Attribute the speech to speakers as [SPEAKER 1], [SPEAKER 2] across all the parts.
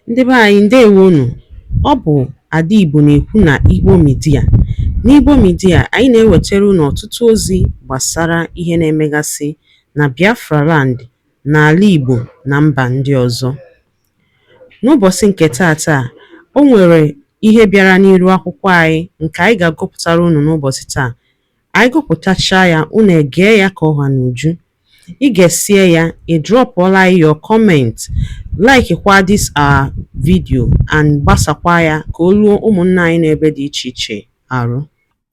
[SPEAKER 1] Ndị be anyị ndewonu. Ọ bụ Ada Igbo na-ekwu na Igbo Media. N'Igbo Media, anyị na-ewetara unu ọtụtụ ozi gbasara ihe na-emegasị na Biafra Land, n'ala Igbo na mba ndị ọzọ. N'ụbọchị nke taata, o nwere ihe bịara n'iru akwụkwọ anyị nke anyị ga-agụpụtara unu n'ụbọchị taa. Anyị gụpụtachaa ya, unu egee ya ka ọha n'uju. Ị ga-esie ya, ị drọpụọla your comment, like kwa this our video and gbasakwa ya ka o ruo ụmụnna anyị n'ebe dị iche iche arụ.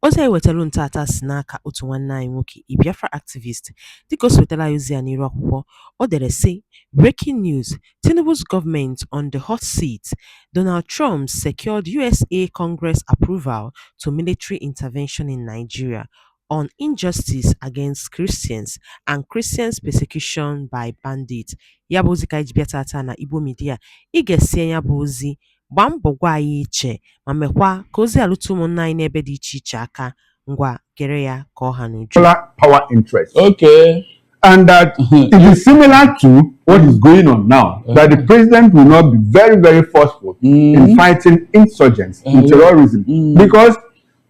[SPEAKER 1] Ozi anyị wetara ntata si n'aka otu nwanne anyị nwoke, Biafra activist. Dịka o si wetara ya ozi ya n'iru akwụkwọ, o dere sị: Breaking news: Tinubu's government on the hot seat. Donald Trump secured USA Congress approval to military intervention in Nigeria on injustice against Christians and Christians persecution by bandits. Ya bụ ozi ka anyị bịa tata na Igbo Media. Ị ga-esi ya bụ ozi, gbaa mbọ gwa anyị iche ma mekwa ka ozi alụta ụmụnna anyị n'ebe dị iche iche aka. Ngwa gere ya ka ọha n'uju.
[SPEAKER 2] Power interest.
[SPEAKER 3] Okay.
[SPEAKER 2] And that it is similar to what is going on now, that the president will not be very, very forceful in fighting insurgents and terrorism because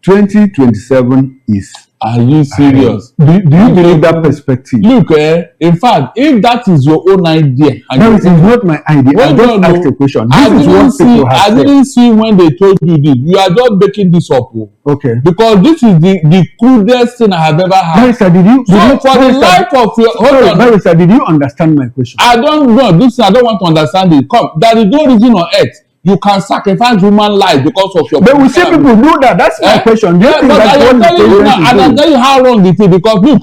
[SPEAKER 2] 2027 is.
[SPEAKER 3] Are you serious?
[SPEAKER 2] Do you believe that perspective?
[SPEAKER 3] Look, in fact, if that is your own idea,
[SPEAKER 2] no, it is not my idea. I just asked a question. This is what people have said.
[SPEAKER 3] I didn't see when they told you this. You are just making this up.
[SPEAKER 2] Okay.
[SPEAKER 3] Because this is the crudest thing I have ever had.
[SPEAKER 2] Barrister, did you Barrister, did you understand my question?
[SPEAKER 3] I don't know. I don't want to understand it. Come, there is no reason on earth you can sacrifice human life because of your.
[SPEAKER 2] But we see people do that. That's my question. Do you think that's what the president is doing?
[SPEAKER 3] And I'll tell you how wrong it is, because look.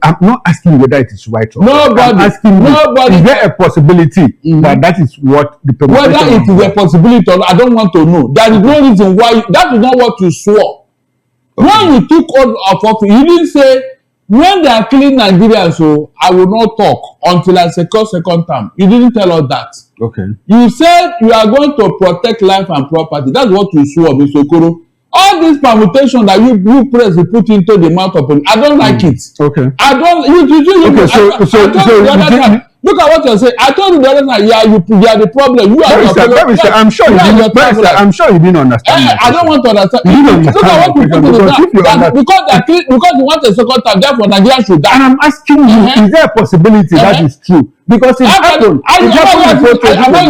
[SPEAKER 2] I'm not asking whether it is right or wrong. I'm asking is there a possibility that is what the president.
[SPEAKER 3] Whether it is a possibility or not, I don't want to know. There is no reason why. That is not what you swore. Okay. When you took oath of office, you didn't say, when they are killing Nigerians, so I will not talk until I secure second term. You didn't tell us that.
[SPEAKER 2] Okay.
[SPEAKER 3] You said you are going to protect life and property. That's what you swore, Mr. Okoro. All this permutation that you press, you put into the mouth of I don't like it.
[SPEAKER 2] Okay.
[SPEAKER 3] I don't. Look at what you're saying. I told you the other time, you are the problem. You are the problem.
[SPEAKER 2] I'm sure you didn't understand.
[SPEAKER 3] I don't want to understand. Look at what you put in the because you want a second time, therefore Nigeria should die.
[SPEAKER 2] And I'm asking you, is there a possibility that is true? Because it happened.
[SPEAKER 3] Am I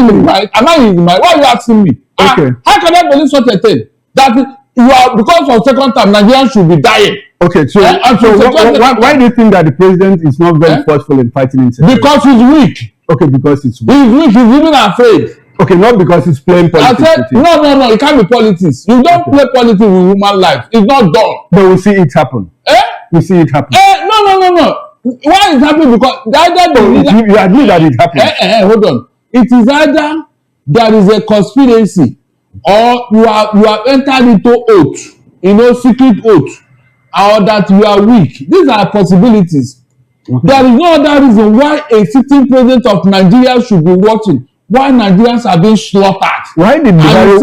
[SPEAKER 3] in my? Why are you asking me?
[SPEAKER 2] Okay.
[SPEAKER 3] How can I believe such a thing? That you are, because of second time, Nigerians should be dying.
[SPEAKER 2] Okay, so why do you think that the president is not very forceful in fighting insecurity?
[SPEAKER 3] Because he's weak.
[SPEAKER 2] Okay, because he's weak.
[SPEAKER 3] He's weak. He's even afraid.
[SPEAKER 2] Okay, not because he's playing politics.
[SPEAKER 3] I said, no, it can't be politics. You don't play politics with human life. It's not done.
[SPEAKER 2] But we see it happen. We see it happen.
[SPEAKER 3] No. Why is it happening? Because
[SPEAKER 2] you admit that it happened.
[SPEAKER 3] Hold on. It is either there is a conspiracy or you have entered into oath, secret oath, or that you are weak. These are possibilities. Okay. There is no other reason why a sitting president of Nigeria should be watching why Nigerians are being slaughtered.
[SPEAKER 2] Why did Buhari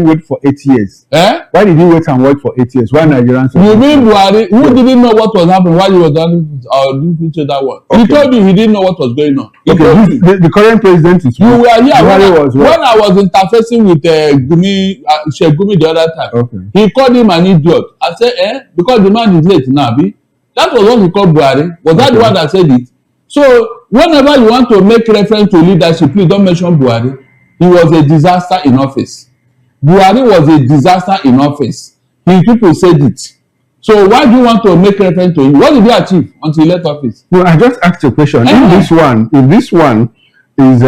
[SPEAKER 2] wait for 8 years? Why did he wait and wait for 8 years? Why Nigerians?
[SPEAKER 3] You mean Buhari, who didn't know what was happening while he was done that one? Okay. He told you he didn't know what was going on.
[SPEAKER 2] The current president is.
[SPEAKER 3] You were here when I was interfacing with Sheikh Gumi the other time.
[SPEAKER 2] Okay.
[SPEAKER 3] He called him an idiot. I said, because the man is late now, that was what he called Buhari. Was that the one that said it? So whenever you want to make reference to leadership, please don't mention Buhari. He was a disaster in office. Buhari was a disaster in office. His people said it. So why do you want to make reference to him? What did he achieve until he left office?
[SPEAKER 2] No, I just asked a question. If this one is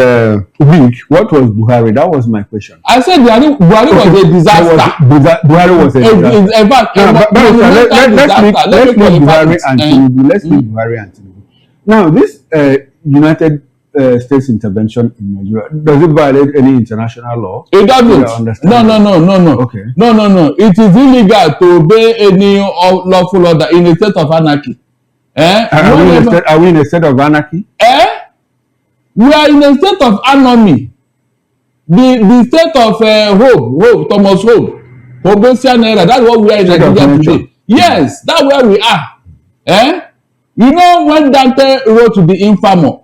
[SPEAKER 2] weak, what was Buhari? That was my question.
[SPEAKER 3] I said Buhari was a disaster.
[SPEAKER 2] Buhari was a disaster.
[SPEAKER 3] In fact,
[SPEAKER 2] let's leave Buhari and Tinubu. Let's leave Buhari and Tinubu. Now, this United States intervention in Nigeria, does it violate any international law?
[SPEAKER 3] It doesn't. No.
[SPEAKER 2] Okay.
[SPEAKER 3] No. It is illegal to obey any lawful order in a state of anarchy.
[SPEAKER 2] Are we in a state of anarchy?
[SPEAKER 3] We are in a state of anomy. The state of Hope, Thomas Hope, Obesian era. That's what we are in Nigeria today. Yes, that's where we are. You know when Dante wrote the Inferno,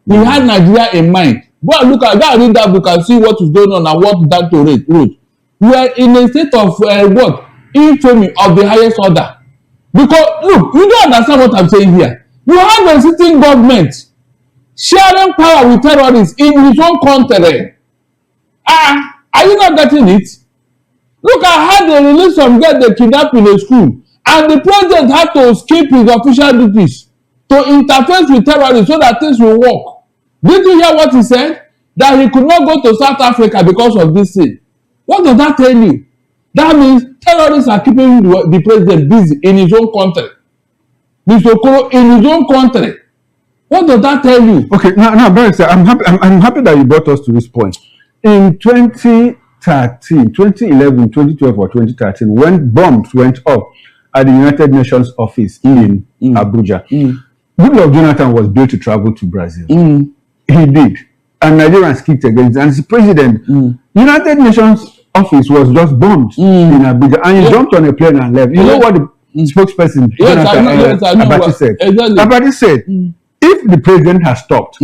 [SPEAKER 3] He had Nigeria in mind. Go and go and read that book and see what is going on and what Danto wrote. We are in a state of what? Infamy of the highest order. Because look, you don't understand what I'm saying here. You have a sitting government sharing power with terrorists in his own country. Are you not getting it? Look at how they release some girls they kidnapped in a school, and the president had to skip his official duties to interface with terrorists so that things will work. Did you hear what he said? That he could not go to South Africa because of this thing. What does that tell you? That means terrorists are keeping the president busy in his own country. Mr. Okoro, in his own country. What does that tell you?
[SPEAKER 2] Okay, now, Barrister, I'm happy that you brought us to this point. In 2011, 2012, or 2013, when bombs went off at the United Nations office in Abuja, Goodluck Jonathan was due to travel to Brazil. He did. And Nigerians kicked against it. And the president, United Nations office was just bombed in Abuja. And he jumped on a plane and left. You know what the spokesperson, Abati said?
[SPEAKER 3] Exactly.
[SPEAKER 2] Abati said, if the president has stopped,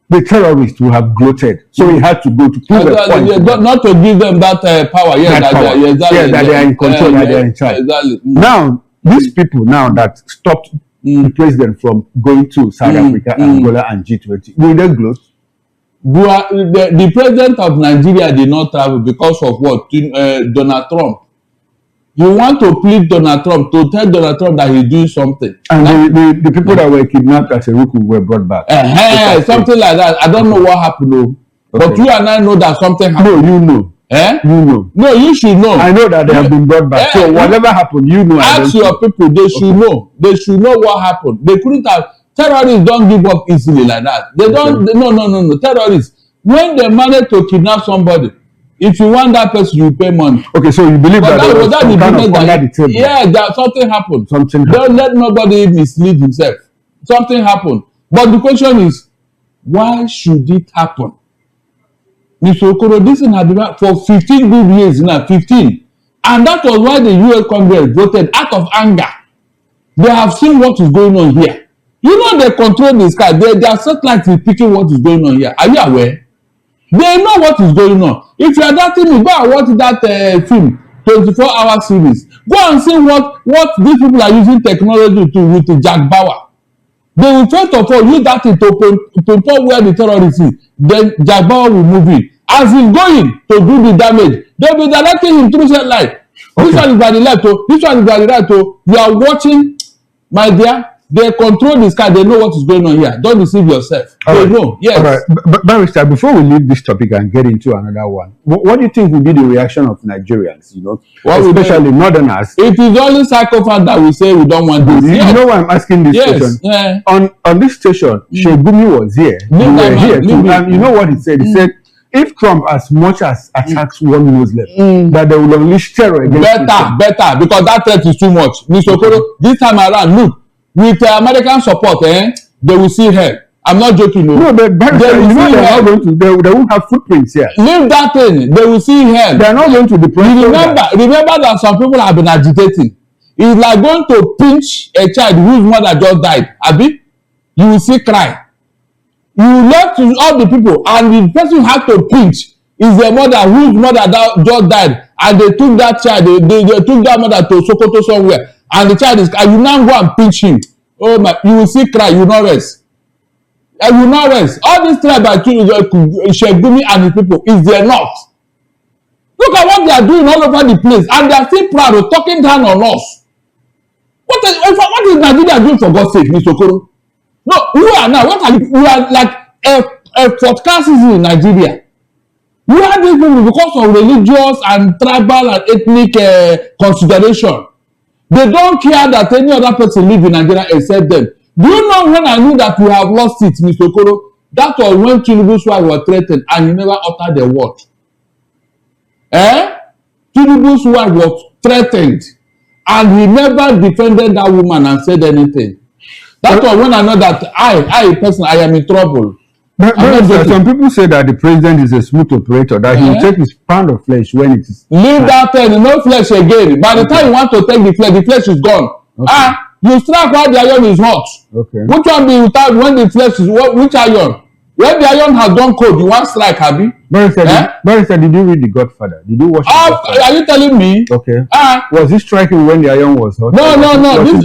[SPEAKER 2] the terrorists will have gloated. So he had to go to prove a point.
[SPEAKER 3] Not to give them that power.
[SPEAKER 2] That they are in control, that they are in charge.
[SPEAKER 3] Exactly.
[SPEAKER 2] Now, these people now that stopped the president from going to South Africa, Angola, and G20, will they gloat?
[SPEAKER 3] The president of Nigeria did not travel because of what? Donald Trump. You want to plead Donald Trump to tell Donald Trump that he's doing something.
[SPEAKER 2] And the people that were kidnapped as a Ruku were brought back.
[SPEAKER 3] Something like that. I don't know what happened though. Okay. But you and I know that something happened.
[SPEAKER 2] No, you know. You know.
[SPEAKER 3] No, you should know.
[SPEAKER 2] I know that they have been brought back. So whatever happened, you know.
[SPEAKER 3] Ask your people. They should know. They should know what happened. They couldn't have. Terrorists don't give up easily like that. They don't. No. Terrorists, when they manage to kidnap somebody, if you want that person, you pay money.
[SPEAKER 2] Okay, so you believe that there was some kind of under the table?
[SPEAKER 3] Yeah, something happened.
[SPEAKER 2] Something happened.
[SPEAKER 3] Don't let nobody mislead himself. Something happened. But the question is, why should it happen? Mr. Okoro, this thing has been for 15 good years now, 15. And that was why the US Congress voted out of anger. They have seen what is going on here. You know they control the sky. Their satellite is picking what is going on here. Are you aware? They know what is going on. If you are doubting me, go and watch that film, 24-hour series. Go and see what these people are using technology to with Jack Bauer. They will first of all use that to pinpoint where the terrorist is. Then Jack Bauer will move in. As he's going to do the damage, they'll be directing him through satellite. Okay. This one is by the left, this one is by the right. You are watching, my dear. They control the sky. They know what is going on here. Don't deceive yourself. They know. Yes.
[SPEAKER 2] All right. Barrister, before we leave this topic and get into another one, what do you think will be the reaction of Nigerians? You know, especially northerners.
[SPEAKER 3] It is only psychopaths that will say we don't want this.
[SPEAKER 2] You know why I'm asking this question?
[SPEAKER 3] Yeah.
[SPEAKER 2] On this station, Sheikh Gumi was here. You were here too. And you know what he said? He said, if Trump as much as attacks one Muslim, that they will unleash terror against
[SPEAKER 3] better, because that threat is too much. Mr. Okoro, this time around, look. With American support, they will see hell. I'm not joking.
[SPEAKER 2] No, but you know they're not going to. They won't have footprints here.
[SPEAKER 3] Leave that thing. They will see hell.
[SPEAKER 2] They are not going to deploy.
[SPEAKER 3] Remember that some people have been agitating. It's like going to pinch a child whose mother just died. Abi, you will see cry. You left to all the people, and the person had to pinch is the mother whose mother just died, and they took that child. They took that mother to Sokoto somewhere. And the child is, and you now go and pinch him. Oh my, you will see cry, you will not rest. You will not rest. All this tribe by Sheikh Gumi and his people is enough. Look at what they are doing all over the place, and they are still proud of talking down on us. What is Nigeria doing for God's sake, Mr. Okoro? No, we are now. We are like a podcast in Nigeria. We are these people because of religious and tribal and ethnic consideration. They don't care that any other person live in Nigeria except them. Do you know when I knew that we have lost it, Mr. Okoro? That was when Tinubu's wife was threatened and he never uttered a word. Tinubu's wife was threatened and he never defended that woman and said anything. That was when I know that I personally, I am in trouble.
[SPEAKER 2] But some people say that the president is a smooth operator, that he will take his pound of flesh when it is.
[SPEAKER 3] Leave that thing, no flesh again. By the time you want to take the flesh is gone. You strike while the iron is hot.
[SPEAKER 2] Okay.
[SPEAKER 3] Which one be without when the flesh is which iron? When the iron has gone cold, you want strike, abi?
[SPEAKER 2] Barrister, did you read The Godfather? Did you watch The Godfather?
[SPEAKER 3] Are you telling me?
[SPEAKER 2] Okay. Was he striking when the iron was hot?
[SPEAKER 3] No. This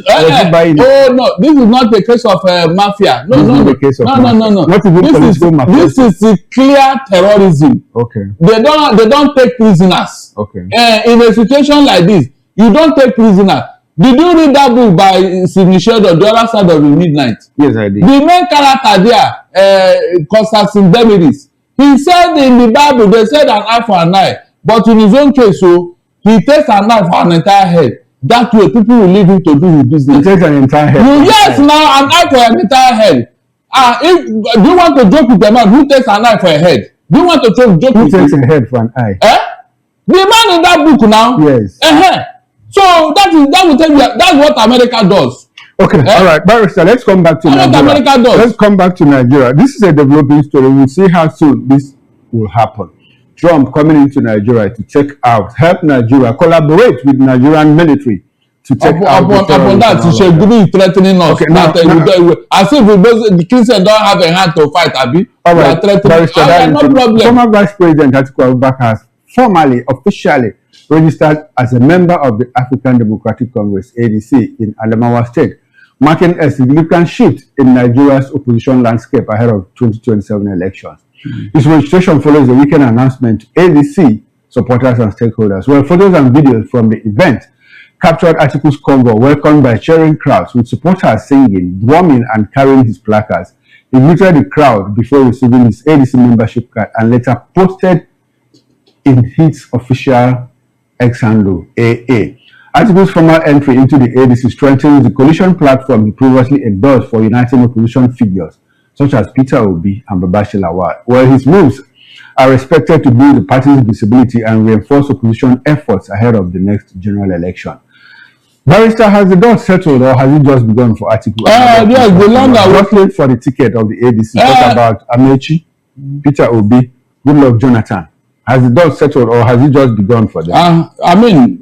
[SPEAKER 3] is not the case of mafia. No.
[SPEAKER 2] What is it political mafia?
[SPEAKER 3] This is clear terrorism.
[SPEAKER 2] Okay.
[SPEAKER 3] They don't take prisoners.
[SPEAKER 2] Okay.
[SPEAKER 3] In a situation like this, you don't take prisoners. Did you read that book by Sidney Sheldon, The Other Side of the Midnight?
[SPEAKER 2] Yes, I did.
[SPEAKER 3] The main character there, Constantine Demiris, he said in the Bible, they said an eye for an eye. But in his own case, so he takes an eye for an entire head. That way, people will leave him to do his business.
[SPEAKER 2] He takes an entire head.
[SPEAKER 3] Yes, now an eye for an entire head. Do you want to joke with a man who takes an eye for a head? Do you want to joke with him?
[SPEAKER 2] Who takes a head for an eye?
[SPEAKER 3] The man in that book now.
[SPEAKER 2] Yes.
[SPEAKER 3] So that will tell you that's what America does.
[SPEAKER 2] Okay, all right, Barrister, let's come back to Nigeria.
[SPEAKER 3] What America does.
[SPEAKER 2] Let's come back to Nigeria. This is a developing story. We'll see how soon this will happen. Trump coming into Nigeria to check out, help Nigeria, collaborate with Nigerian military to check out.
[SPEAKER 3] Upon that, he should be threatening us.
[SPEAKER 2] Okay,
[SPEAKER 3] as if the Christians don't have a hand to fight, abi.
[SPEAKER 2] All right, Barrister,
[SPEAKER 3] no problem.
[SPEAKER 2] Former Vice President Atiku Abubakar has formally, officially registered as a member of the African Democratic Congress, ADC, in Adamawa State, marking a significant shift in Nigeria's opposition landscape ahead of 2027 elections. His registration follows a weekend announcement to ADC supporters and stakeholders, where photos and videos from the event captured Atiku's convoy, welcomed by cheering crowds, with supporters singing, drumming, and carrying his placards. He greeted the crowd before receiving his ADC membership card and later posted in his official X-handle, AA. Atiku's formal entry into the ADC strengthens the coalition platform he previously endorsed for uniting opposition figures such as Peter Obi and Babashi Lawal, where his moves are expected to build the party's visibility and reinforce opposition efforts ahead of the next general election. Barrister, has the dust settled or has it just begun for Atiku?
[SPEAKER 3] Yes, the longer
[SPEAKER 2] working for the ticket of the ADC. Talk about Amechi, Peter Obi, Goodluck Jonathan. Has the dust settled or has it just begun for them?
[SPEAKER 3] I mean,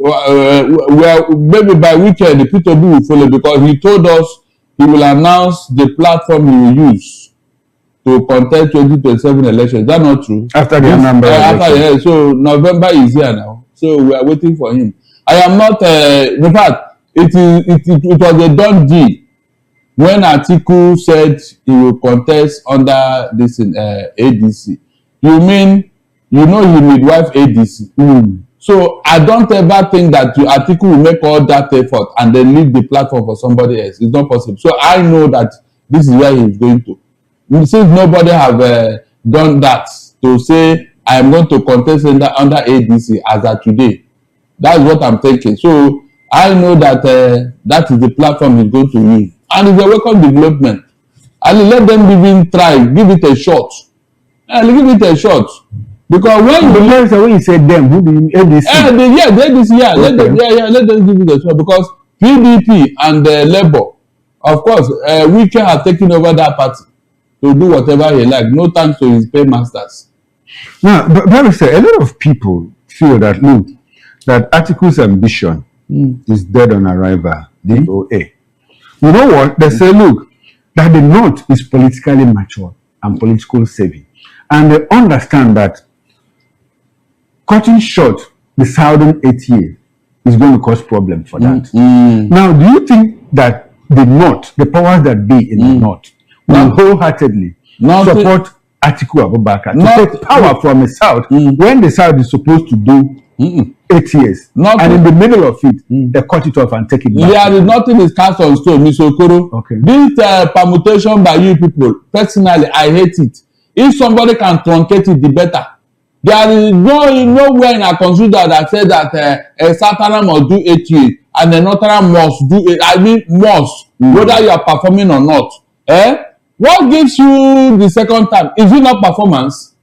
[SPEAKER 3] maybe by weekend, the Peter Obi will follow because he told us he will announce the platform he will use to contest 2027 elections. Is that not true?
[SPEAKER 2] After the November
[SPEAKER 3] so November is here now. So we are waiting for him. I am not, in fact, it was a done deal when Atiku said he will contest under this ADC. You mean, you know he midwife ADC. So I don't ever think that Atiku will make all that effort and then leave the platform for somebody else. It's not possible. So I know that this is where he's going to. Since nobody have done that to say I am going to contest under ADC as of today, that's what I'm thinking. So I know that that is the platform he's going to use, and it's a welcome development. And let them even try, give it a shot. Give it a shot. Because when
[SPEAKER 2] you say them, who do you ADC?
[SPEAKER 3] The ADC, yeah. Okay. Let them give it a shot. Because PDP and Labour, of course, Wike have taken over that party to do whatever he like. No thanks to his paymasters.
[SPEAKER 2] Now, but a lot of people feel that look, that Atiku's ambition is dead on arrival. DOA. You know what? They say, look, that the North is politically mature and politically savvy. And they understand that cutting short the southern 8 years is going to cause problem for that. Now, do you think that the North, the powers that be in the North, will wholeheartedly support Atiku Abubakar to take power from the South when the South is supposed to do 8 years? And in the middle of it, they cut it off and take it back.
[SPEAKER 3] There is nothing is cast on stone, Mr. Okoro.
[SPEAKER 2] Okay.
[SPEAKER 3] This permutation by you people, personally, I hate it. If somebody can truncate it, the better. There is nowhere in our constitution that said that a Southern must do 8 years and a Northern must do whether you are performing or not. What gives you the second time? Is it not performance?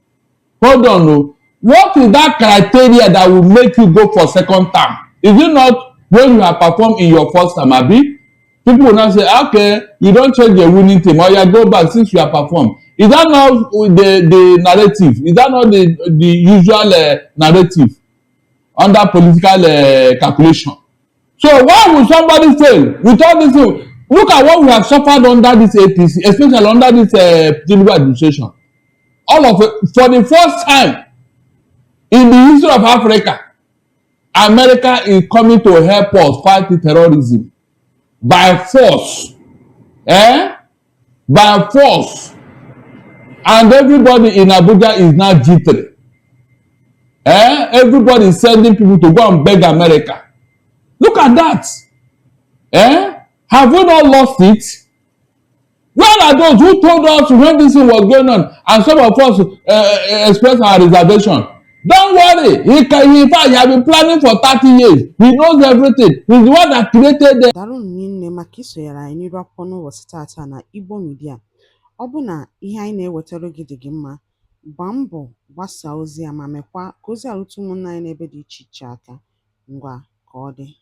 [SPEAKER 3] Hold on, no. What is that criteria that will make you go for second term? Is it not when you have performed in your first term, Abi? People will now say, okay, you don't change the winning team, or you go back since you have performed. Is that not the narrative? Is that not the usual narrative under political calculation? So why would somebody fail with all this thing? Look at what we have suffered under this APC, especially under this Tinubu administration. for the first time in the history of Africa, America is coming to help us fight the terrorism by force. By force. And everybody in Abuja is now jittery. Everybody is sending people to go and beg America. Look at that. Have we not lost it? Where are those who told us when this thing was going on and some of us expressed our reservation? Don't worry. In fact, he has been planning for 30 years. He knows everything. He's the one that created them.
[SPEAKER 1] Daalụ nne maka isonyere anyị n'iru akwụkwọ n'ụbọchị tata na Igbo Media. Ọ bụ na ihe anyị na-ewetara gị dị gị mma, gbaa mbọ gbasaa ozi a ma mekwa ka ozi a rute ụmụnna anyị n'ebe dị iche iche aka. Ngwa ka ọ dị.